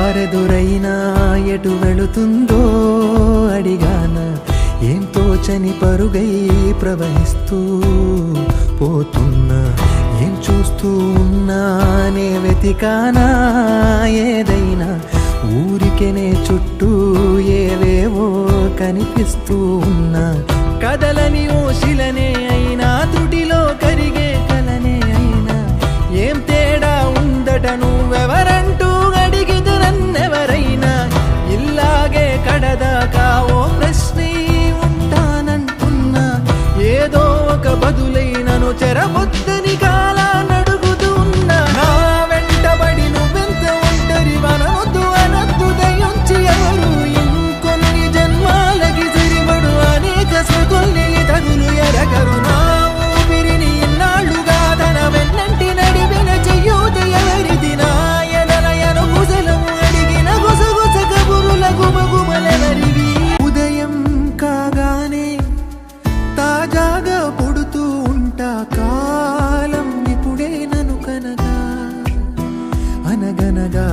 దారెదురైనా ఎటు వెళుతుందో అడిగాన, ఏం తోచని పరుగై ప్రవహిస్తూ పోతున్నా. ఏం చూస్తూ ఉన్నానే వెతికానా ఏదైనా, ఊరికెనే చుట్టూ ఏవేవో కనిపిస్తూ ఉన్నా. కదలని ఓశిలనే అయినా, తుటిలో కరిగే కలనే అయినా, ఏం తేడా ఉందట నువ్వెవరంటూ అడిగితే నన్నెవరైనా. ఇల్లాగే కడదాకా ఓ ప్రశ్నే ఉంటానంటున్నా, ఏదో ఒక బదులైనను చెరబొద్దని కాలానడుగుతూ ఉన్నా. నా వెంటబడి నువ్వెంత ఒంటరి వనవద్దు అనద్దు దయించి ఎవరు, ఇంకొన్ని జన్మాలకి సరిపడు అనేక స్మృతుల్ని తగులు ఎరగరు. నా ఊపిరిని ఇన్నాళ్ళుగా తన వెన్నంటి నడిపిన చెయ్యూత ఎవరిది, నా ఎదలయను గుసలము అడిగిన గుసగుస కబురుల గుమగుమలెవరివి. ఉదయం కాగానే తాజాగా పుడుతూ ఉంటా, కాలం ఇప్పుడే నను కనగా అనగనగా